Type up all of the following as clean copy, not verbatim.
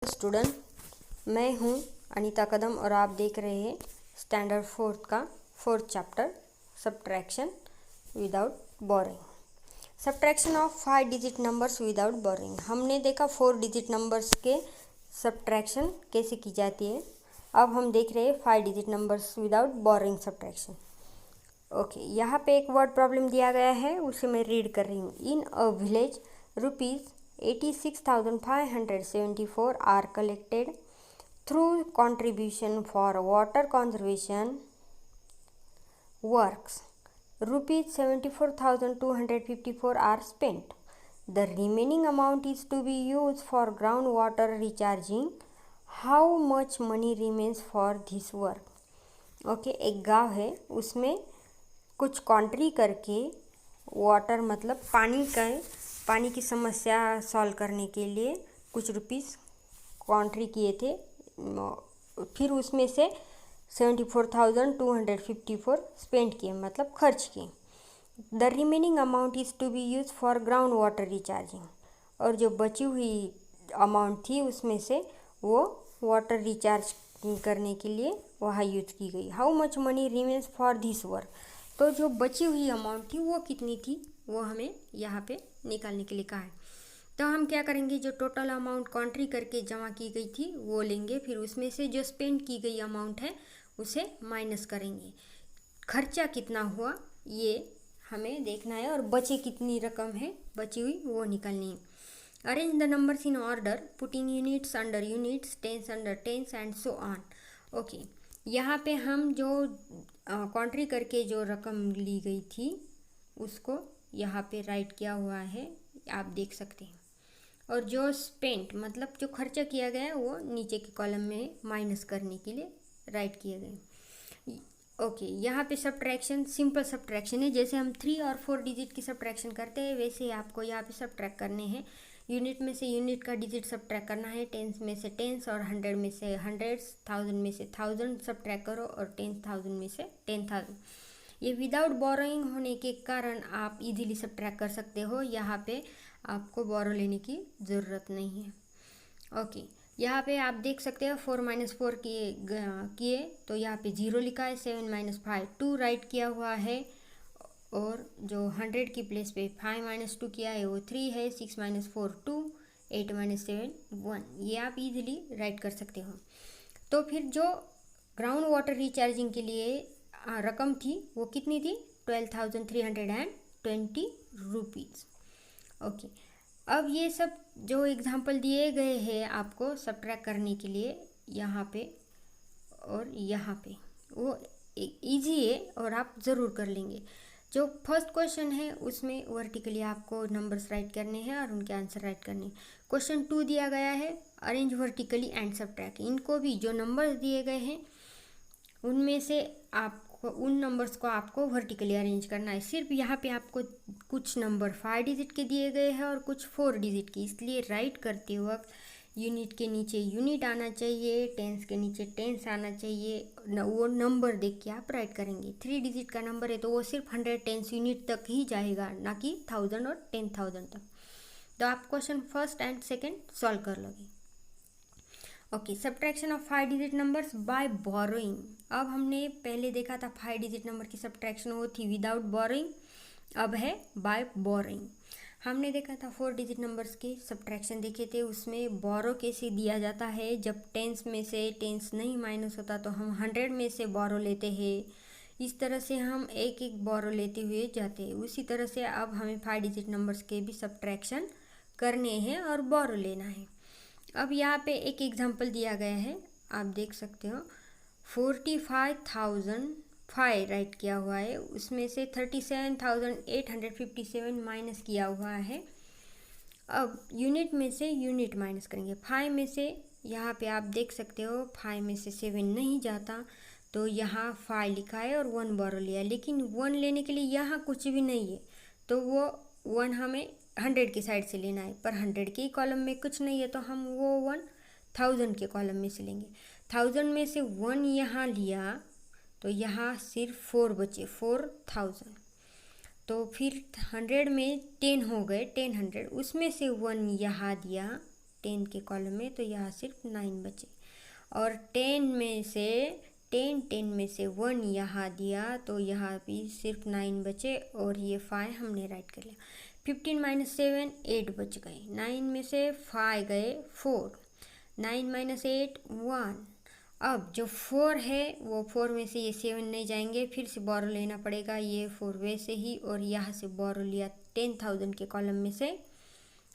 Student, मैं हूं अनीता कदम और आप देख रहे हैं स्टैंडर्ड फोर्थ का fourth chapter subtraction without boring. Subtraction of 5 digit numbers without boring. हमने देखा 4 डिजिट नंबर्स के सब्ट्रैक्शन कैसे की जाती है। अब हम देख रहे हैं 5 digit numbers without boring subtraction. Okay, यहाँ पे एक वर्ड प्रॉब्लम दिया गया है, उसे मैं रीड कर रही हूँ। इन a village ₹86,574 are collected through contribution for water conservation works. ₹74,254 are spent. The remaining amount is to be used for groundwater recharging. How much money remains for this work? Okay, एक गांव है, उसमें कुछ कॉन्ट्री करके water मतलब पानी की समस्या सॉल्व करने के लिए कुछ रुपीस कॉन्ट्री किए थे। फिर उसमें से 74,254 स्पेंड किए मतलब खर्च किए। The remaining amount is to be use for ground water recharging. और जो बची हुई अमाउंट थी उसमें से वो वाटर रिचार्ज करने के लिए वहाँ यूज की गई। How much money remains for this work. तो जो बची हुई अमाउंट थी वो कितनी थी वो हमें यहाँ पे निकालने के लिए कहा है। तो हम क्या करेंगे, जो टोटल अमाउंट कॉन्ट्री करके जमा की गई थी वो लेंगे, फिर उसमें से जो स्पेंड की गई अमाउंट है उसे माइनस करेंगे। खर्चा कितना हुआ ये हमें देखना है और बचे कितनी रकम है बची हुई वो निकालनी है। Arrange the numbers in order putting units under units, tens under tens and so on. Okay, यहाँ पे हम जो कॉन्ट्री करके जो रकम ली गई थी उसको यहाँ पे राइट किया हुआ है, आप देख सकते हैं। और जो स्पेंट मतलब जो खर्चा किया गया है वो नीचे के कॉलम में माइनस करने के लिए राइट किए गए। ओके, यहाँ पे सब्ट्रैक्शन सिंपल सब्ट्रैक्शन है। जैसे हम 3 और 4 डिजिट की सब्ट्रैक्शन करते हैं वैसे ही आपको यहाँ पे सब्ट्रैक्ट करने हैं। यूनिट में से यूनिट का डिजिट सब्ट्रैक्ट करना है, टेंस में से टेंस और 100 में से 100, 1000 में से 1000 सब्ट्रैक्ट करो और 10,000 में से 10,000। ये विदाउट बोरोइंग होने के कारण आप इजीली सब्ट्रैक्ट कर सकते हो। यहाँ पे आपको बोरो लेने की ज़रूरत नहीं है। ओके, यहाँ पे आप देख सकते हो 4 - 4 किए तो यहाँ पे 0 लिखा है। 7 - 5 2 राइट किया हुआ है और जो 100 की प्लेस पे 5 - 2 किया है वो 3 है। 6 - 4 2, 8 - 7 1, ये आप इजीली राइट कर सकते हो। तो फिर जो ग्राउंड वाटर रिचार्जिंग के लिए रकम थी वो कितनी थी, 12,320 रुपीज़। ओके, अब ये सब जो एग्जांपल दिए गए हैं आपको सब्ट्रैक्ट करने के लिए यहाँ पे और यहाँ पे, वो इजी है और आप ज़रूर कर लेंगे। जो फर्स्ट क्वेश्चन है उसमें वर्टिकली आपको नंबर्स राइट करने हैं और उनके आंसर राइट करने हैं। क्वेश्चन 2 दिया गया है अरेंज वर्टिकली एंड सब्ट्रैक्ट। इनको भी जो नंबर्स दिए गए हैं उनमें से आपको उन नंबर्स को आपको वर्टिकली अरेंज करना है। सिर्फ यहाँ पे आपको कुछ नंबर 5 डिजिट के दिए गए हैं और कुछ 4 डिजिट के, इसलिए राइट करते वक्त यूनिट के नीचे यूनिट आना चाहिए, टेंस के नीचे टेंस आना चाहिए। वो नंबर देख के आप राइट करेंगे। 3 डिजिट का नंबर है तो वो सिर्फ 100 टेंस यूनिट तक ही जाएगा, ना कि 1000 और 10,000 तक। तो आप question first and second solve कर लोगे। Okay, subtraction of 5 digit numbers by borrowing. अब हमने पहले देखा था 5 डिजिट नंबर की सब्ट्रैक्शन वो थी विदाउट बोरोइंग, अब है बाय बोरोइंग। हमने देखा था 4 डिजिट नंबर्स के सब्ट्रैक्शन देखे थे, उसमें बोरो कैसे दिया जाता है। जब टेंस में से टेंस नहीं माइनस होता तो हम 100 में से बोरो लेते हैं। इस तरह से हम एक एक बोरो लेते हुए जाते हैं। उसी तरह से अब हमें 5 डिजिट नंबर्स के भी सब्ट्रैक्शन करने हैं और बोरो लेना है। अब यहाँ पे एक एग्जांपल दिया गया है, आप देख सकते हो। 45,005 राइट किया हुआ है, उसमें से 37,857 माइनस किया हुआ है। अब यूनिट में से यूनिट माइनस करेंगे। 5 में से यहाँ पे आप देख सकते हो 5 में से 7 नहीं जाता तो यहाँ 5 लिखा है और 1 बोरो लिया, लेकिन 1 लेने के लिए यहाँ कुछ भी नहीं है तो वो 1 हमें 100 की साइड से लेना है, पर 100 के कॉलम में कुछ नहीं है तो हम वो 1 1000 के कॉलम में से लेंगे। 1000 में से 1 यहाँ लिया तो यहाँ सिर्फ 4 बचे, 4000। तो फिर 100 में 10 हो गए, 10 100, उसमें से 1 यहाँ दिया 10 के कॉलम में, तो यहाँ सिर्फ 9 बचे। और 10 में से 1 यहाँ दिया तो यहाँ भी सिर्फ 9 बचे और ये 5 हमने राइट कर लिया। 15 - 7 8 बच गए। 9 में से 5 गए 4, 9 - 8 1। अब जो 4 है वो 4 में से ये 7 नहीं जाएंगे, फिर से बोरो लेना पड़ेगा, ये 4 वैसे ही, और यहाँ से बोरो लिया 10,000 के कॉलम में से,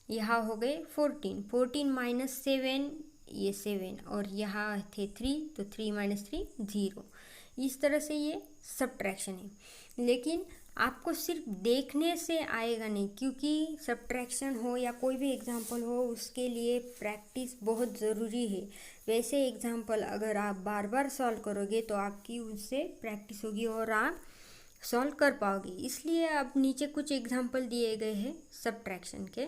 यहाँ हो गए 14। 14 - 7 ये 7, और यहाँ थे 3 तो 3 - 3 0। इस तरह से ये सब्ट्रैक्शन है। लेकिन आपको सिर्फ देखने से आएगा नहीं, क्योंकि सब्ट्रैक्शन हो या कोई भी एग्जाम्पल हो उसके लिए प्रैक्टिस बहुत ज़रूरी है। वैसे एग्जाम्पल अगर आप बार बार सॉल्व करोगे तो आपकी उससे प्रैक्टिस होगी और आप सॉल्व कर पाओगे। इसलिए अब नीचे कुछ एग्जाम्पल दिए गए हैं सब्ट्रैक्शन के,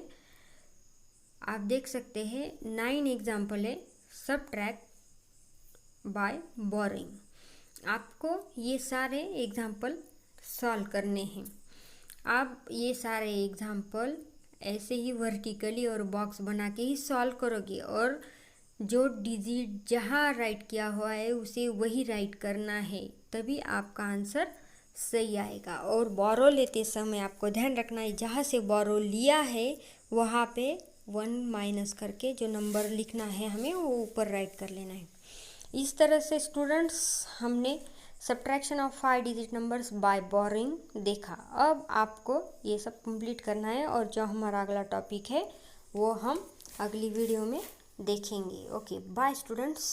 आप देख सकते हैं। 9 एग्जाम्पल है सब्ट्रैक्ट बाय बोरोइंग। आपको ये सारे एग्जाम्पल सॉल्व करने हैं। आप ये सारे एग्जाम्पल ऐसे ही वर्टिकली और बॉक्स बना के ही सॉल्व करोगे, और जो डिजिट जहाँ राइट किया हुआ है उसे वही राइट करना है, तभी आपका आंसर सही आएगा। और बोरो लेते समय आपको ध्यान रखना है, जहाँ से बोरो लिया है वहाँ पे 1 माइनस करके जो नंबर लिखना है हमें वो ऊपर राइट कर लेना है। इस तरह से स्टूडेंट्स हमने subtraction of 5 digit numbers by borrowing देखा। अब आपको ये सब कंप्लीट करना है, और जो हमारा अगला टॉपिक है वो हम अगली वीडियो में देखेंगे। Okay, bye students.